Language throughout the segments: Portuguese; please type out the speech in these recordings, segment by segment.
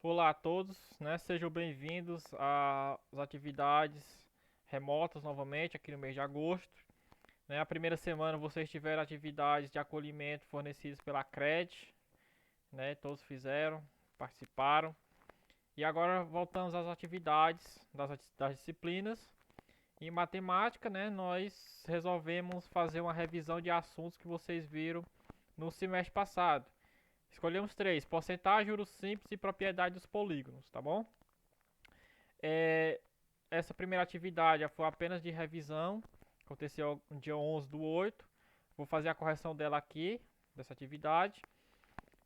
Olá a todos, né? Sejam bem-vindos às atividades remotas novamente aqui no mês de agosto. Né? A primeira semana vocês tiveram atividades de acolhimento fornecidas pela CRED, né? Todos fizeram, participaram. E agora voltamos às atividades das disciplinas. Em matemática, né? Nós resolvemos fazer uma revisão de assuntos que vocês viram no semestre passado. Escolhemos três: porcentagem, juros simples e propriedade dos polígonos, tá bom? É, essa primeira atividade foi apenas de revisão, aconteceu no dia 11/8. Vou fazer a correção dela aqui, dessa atividade.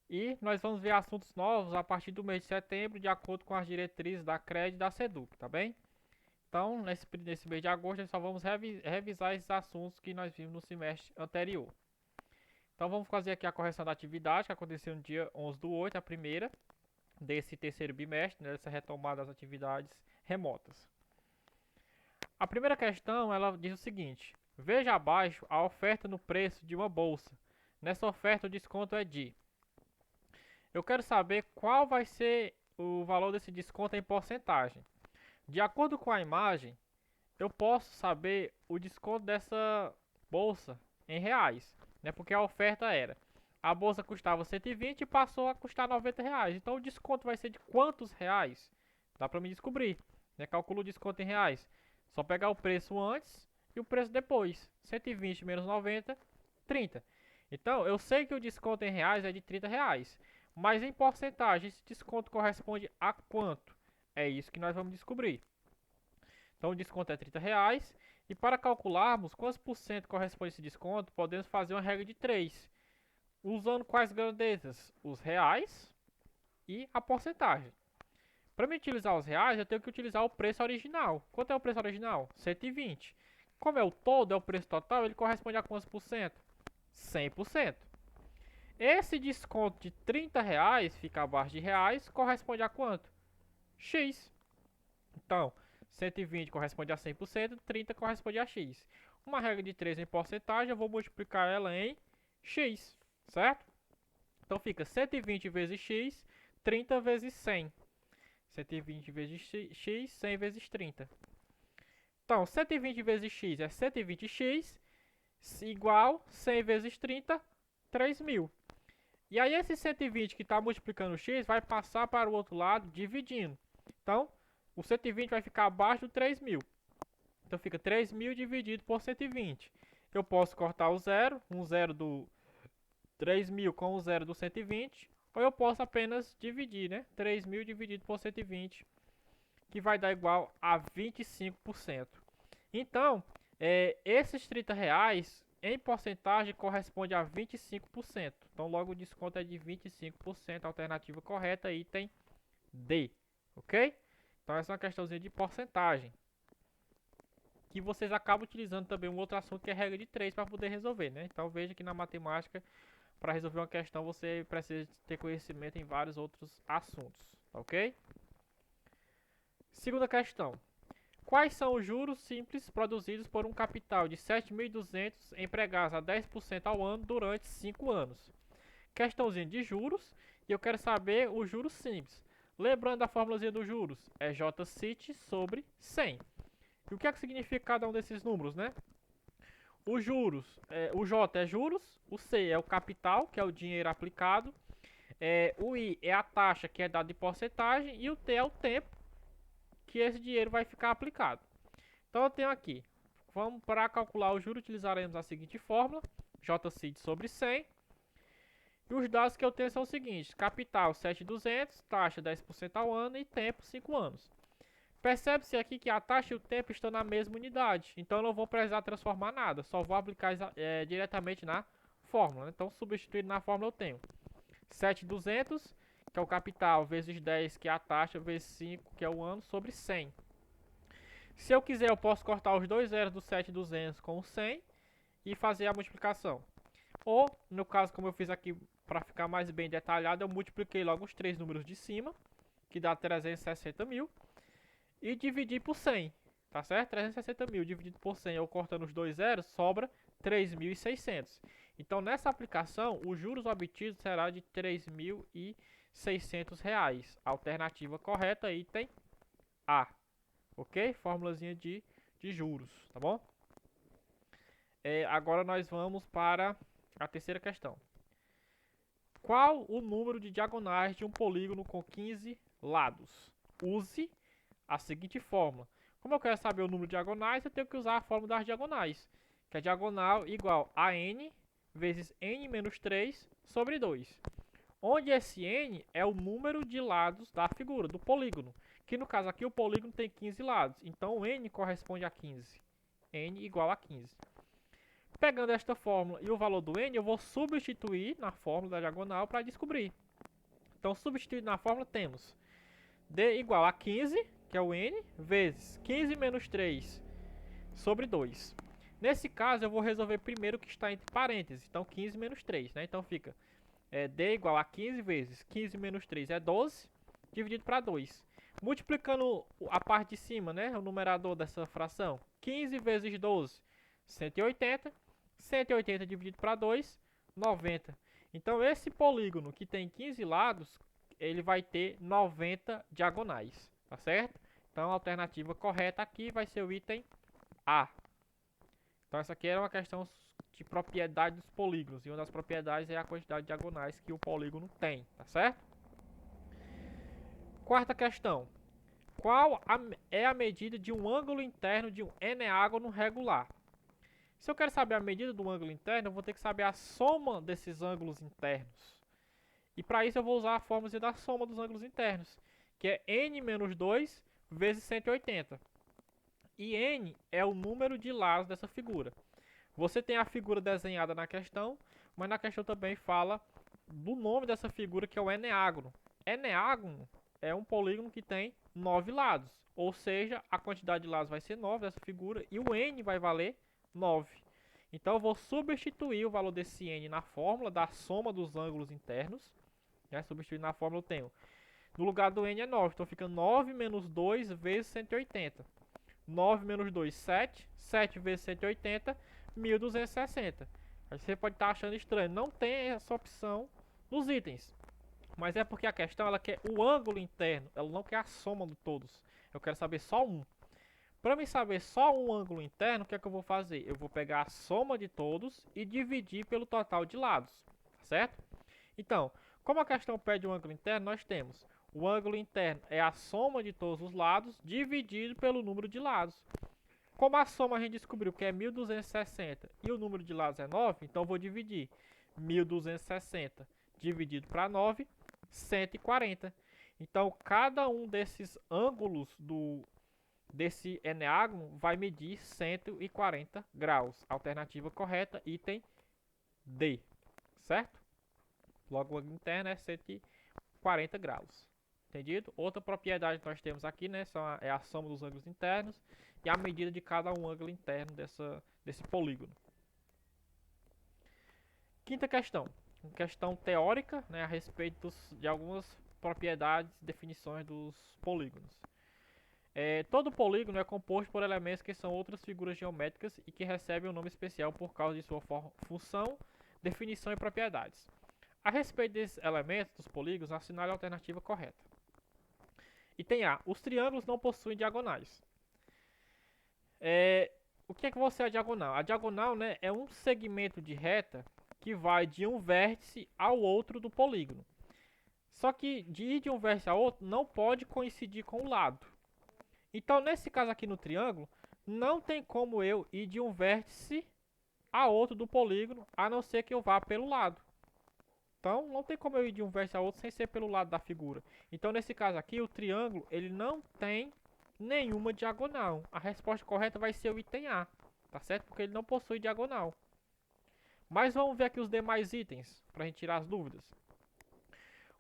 E nós vamos ver assuntos novos a partir do mês de setembro, de acordo com as diretrizes da CRED e da SEDUC, tá bem? Então, nesse mês de agosto, nós só vamos revisar esses assuntos que nós vimos no semestre anterior. Então, vamos fazer aqui a correção da atividade que aconteceu no dia 11/8, a primeira desse terceiro bimestre, né, dessa retomada das atividades remotas. A primeira questão, ela diz o seguinte: veja abaixo a oferta no preço de uma bolsa. Nessa oferta o desconto é de... Eu quero saber qual vai ser o valor desse desconto em porcentagem. De acordo com a imagem, eu posso saber o desconto dessa bolsa em reais, né? Porque a oferta era: a bolsa custava 120 e passou a custar 90 reais. Então o desconto vai ser de quantos reais? Dá para me descobrir, né? Calculo o desconto em reais. Só pegar o preço antes e o preço depois. 120 menos 90, 30. Então eu sei que o desconto em reais é de 30 reais. Mas em porcentagem, esse desconto corresponde a quanto? É isso que nós vamos descobrir. Então o desconto é 30 reais. E para calcularmos quantos por cento corresponde a esse desconto, podemos fazer uma regra de 3. Usando quais grandezas? Os reais e a porcentagem. Para me utilizar os reais, eu tenho que utilizar o preço original. Quanto é o preço original? 120. Como é o todo, é o preço total, ele corresponde a quantos por cento? 100%. Esse desconto de 30 reais, fica abaixo de reais, corresponde a quanto? X. Então, 120 corresponde a 100%, 30 corresponde a x. Uma regra de 3 em porcentagem, eu vou multiplicar ela em x, certo? Então fica 120 vezes x, 30 vezes 100. 120 vezes x, 100 vezes 30. Então, 120 vezes x é 120x, igual 100 vezes 30, 3.000. E aí esse 120 que está multiplicando x vai passar para o outro lado dividindo. Então, o 120 vai ficar abaixo do 3.000. Então fica 3.000 dividido por 120. Eu posso cortar o zero, um zero do 3.000 com o zero do 120. Ou eu posso apenas dividir, né? 3.000 dividido por 120, que vai dar igual a 25%. Então, esses 30 reais em porcentagem corresponde a 25%. Então, logo o desconto é de 25%. Alternativa correta, item D. Ok? Então, essa é uma questãozinha de porcentagem, que vocês acabam utilizando também um outro assunto que é a regra de 3 para poder resolver, né? Então, veja que na matemática, para resolver uma questão, você precisa ter conhecimento em vários outros assuntos. Ok? Segunda questão. Quais são os juros simples produzidos por um capital de 7.200 empregados a 10% ao ano durante 5 anos? Questãozinha de juros, e eu quero saber os juros simples. Lembrando da formulazinha dos juros, é JCIT sobre 100. E o que é que significa cada um desses números, né? Os juros, o J é juros, o C é o capital, que é o dinheiro aplicado, o I é a taxa, que é dada de porcentagem, e o T é o tempo que esse dinheiro vai ficar aplicado. Então eu tenho aqui, vamos para calcular o juro, utilizaremos a seguinte fórmula: JCIT sobre 100. E os dados que eu tenho são os seguintes: capital 7.200, taxa 10% ao ano e tempo 5 anos. Percebe-se aqui que a taxa e o tempo estão na mesma unidade, então eu não vou precisar transformar nada, só vou aplicar diretamente na fórmula. Então, substituindo na fórmula, eu tenho 7.200, que é o capital, vezes 10, que é a taxa, vezes 5, que é o ano, sobre 100. Se eu quiser, eu posso cortar os dois zeros do 7.200 com o 100 e fazer a multiplicação. Ou, no caso, como eu fiz aqui para ficar mais bem detalhado, eu multipliquei logo os três números de cima, que dá 360 mil, e dividi por 100, tá certo? 360 mil dividido por 100, eu cortando os dois zeros, sobra 3.600. Então, nessa aplicação, os juros obtidos será de 3.600. R$ 600. Alternativa correta, item A. Ok? Fórmulazinha de juros, tá bom? Agora nós vamos para a terceira questão. Qual o número de diagonais de um polígono com 15 lados? Use a seguinte fórmula. Como eu quero saber o número de diagonais, eu tenho que usar a fórmula das diagonais, que é diagonal igual a n vezes n menos 3 sobre 2. Onde esse n é o número de lados da figura, do polígono. Que no caso aqui o polígono tem 15 lados, então o n corresponde a 15. N igual a 15. Pegando esta fórmula e o valor do n, eu vou substituir na fórmula da diagonal para descobrir. Então, substituindo na fórmula, temos d igual a 15, que é o n, vezes 15 menos 3 sobre 2. Nesse caso, eu vou resolver primeiro o que está entre parênteses. Então, 15 menos 3, né? Então, fica d igual a 15 vezes 15 menos 3 é 12, dividido para 2. Multiplicando a parte de cima, né? O numerador dessa fração. 15 vezes 12, 180. 180 dividido para 2, 90. Então, esse polígono que tem 15 lados, ele vai ter 90 diagonais, tá certo? Então, a alternativa correta aqui vai ser o item A. Então, essa aqui era uma questão de propriedade dos polígonos. E uma das propriedades é a quantidade de diagonais que o polígono tem, tá certo? Quarta questão. Qual é a medida de um ângulo interno de um eneágono regular? Se eu quero saber a medida do ângulo interno, eu vou ter que saber a soma desses ângulos internos. E para isso eu vou usar a fórmula da soma dos ângulos internos, que é n menos 2 vezes 180. E n é o número de lados dessa figura. Você tem a figura desenhada na questão, mas na questão também fala do nome dessa figura, que é o eneágono. Eneágono é um polígono que tem 9 lados, ou seja, a quantidade de lados vai ser 9 dessa figura e o n vai valer 9. Então eu vou substituir o valor desse n na fórmula da soma dos ângulos internos. Substituindo na fórmula eu tenho, no lugar do n é 9, então fica 9 menos 2 vezes 180. 9 menos 2, 7. 7 vezes 180, 1260. Aí você pode estar achando estranho, não tem essa opção nos itens. Mas é porque a questão ela quer o ângulo interno, ela não quer a soma de todos. Eu quero saber só um. Para mim saber só um ângulo interno, o que é que eu vou fazer? Eu vou pegar a soma de todos e dividir pelo total de lados, certo? Então, como a questão pede um ângulo interno, nós temos o ângulo interno é a soma de todos os lados dividido pelo número de lados. Como a soma a gente descobriu que é 1260 e o número de lados é 9, então eu vou dividir 1260 dividido para 9, 140. Então, cada um desses ângulos desse eneágono vai medir 140 graus. Alternativa correta, item D, certo? Logo, o ângulo interno é 140 graus. Entendido? Outra propriedade que nós temos aqui, né, é a soma dos ângulos internos e a medida de cada um ângulo interno desse polígono. Quinta questão. Questão teórica, né, a respeito de algumas propriedades e definições dos polígonos. Todo polígono é composto por elementos que são outras figuras geométricas e que recebem um nome especial por causa de sua função, definição e propriedades. A respeito desses elementos dos polígonos, assinale a alternativa correta. Item A. Os triângulos não possuem diagonais. O que é que você é a diagonal? A diagonal, né, é um segmento de reta que vai de um vértice ao outro do polígono. Só que de ir de um vértice ao outro não pode coincidir com o lado. Então, nesse caso aqui no triângulo, não tem como eu ir de um vértice a outro do polígono, a não ser que eu vá pelo lado. Então, não tem como eu ir de um vértice a outro sem ser pelo lado da figura. Então, nesse caso aqui, o triângulo ele não tem nenhuma diagonal. A resposta correta vai ser o item A, tá certo? Porque ele não possui diagonal. Mas vamos ver aqui os demais itens, para a gente tirar as dúvidas.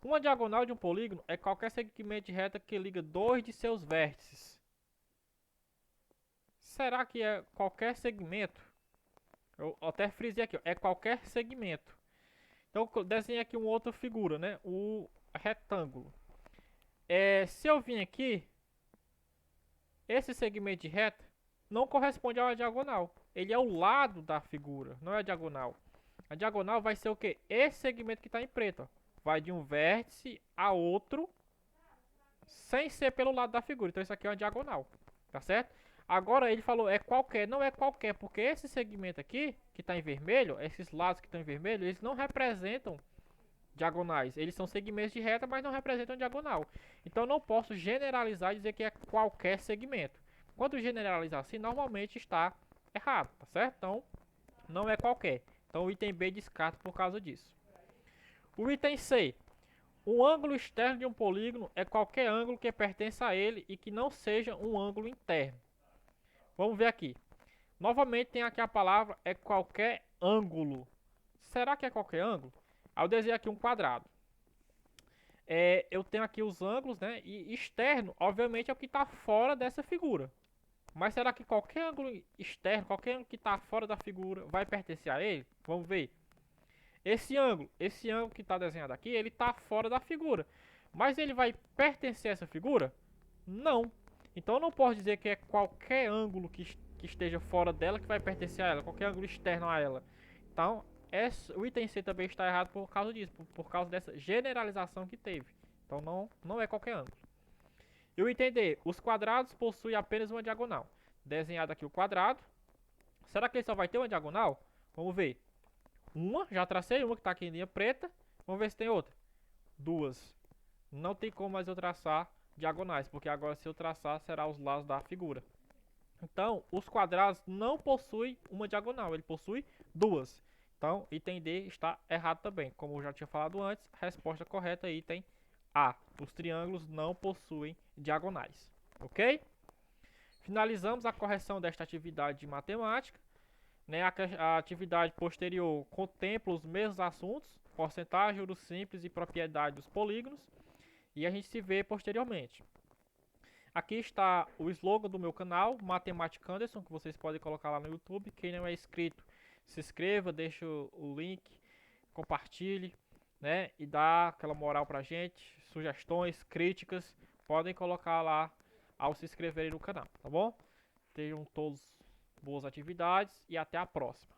Uma diagonal de um polígono é qualquer segmento de reta que liga dois de seus vértices. Será que é qualquer segmento? Eu até frisei aqui, ó, é qualquer segmento. Então, desenhei aqui uma outra figura, né? O retângulo. Se eu vim aqui, esse segmento de reta não corresponde a uma diagonal. Ele é o lado da figura, não é a diagonal. A diagonal vai ser o quê? Esse segmento que está em preto, ó. vai de um vértice a outro sem ser pelo lado da figura. Então isso aqui é uma diagonal, tá certo? Agora ele falou é qualquer, não é qualquer, porque esse segmento aqui, que está em vermelho, esses lados que estão em vermelho, eles não representam diagonais. Eles são segmentos de reta, mas não representam diagonal. Então não posso generalizar e dizer que é qualquer segmento. Quando generalizar assim, normalmente está errado, tá certo? Então não é qualquer. Então o item B descarta por causa disso. O item C. O ângulo externo de um polígono é qualquer ângulo que pertença a ele e que não seja um ângulo interno. Vamos ver aqui. Novamente tem aqui a palavra é qualquer ângulo. Será que é qualquer ângulo? Aí eu desenho aqui um quadrado. Eu tenho aqui os ângulos, né? E externo, obviamente, é o que está fora dessa figura. Mas será que qualquer ângulo externo, qualquer ângulo que está fora da figura, vai pertencer a ele? Vamos ver. Esse ângulo que está desenhado aqui, ele está fora da figura. Mas ele vai pertencer a essa figura? Não. Então eu não posso dizer que é qualquer ângulo que esteja fora dela que vai pertencer a ela, qualquer ângulo externo a ela. Então o item C também está errado por causa disso, por causa dessa generalização que teve. Então não é qualquer ângulo. E o item D, os quadrados possuem apenas uma diagonal. Desenhado aqui o quadrado. Será que ele só vai ter uma diagonal? Vamos ver. Uma, já tracei uma que está aqui em linha preta. Vamos ver se tem outra. Duas. Não tem como mais eu traçar diagonais, porque agora se eu traçar será os lados da figura. Então, os quadrados não possuem uma diagonal, ele possui duas. Então, item D está errado também. Como eu já tinha falado antes, a resposta correta é item A. Os triângulos não possuem diagonais. Ok? Finalizamos a correção desta atividade de matemática. Né? A atividade posterior contempla os mesmos assuntos, porcentagem, juros simples e propriedade dos polígonos. E a gente se vê posteriormente. Aqui está o slogan do meu canal, Matemática Anderson, que vocês podem colocar lá no YouTube. Quem não é inscrito, se inscreva, deixa o link, compartilhe, né? E dá aquela moral pra gente. Sugestões, críticas, podem colocar lá ao se inscreverem no canal, tá bom? Tenham todos boas atividades e até a próxima.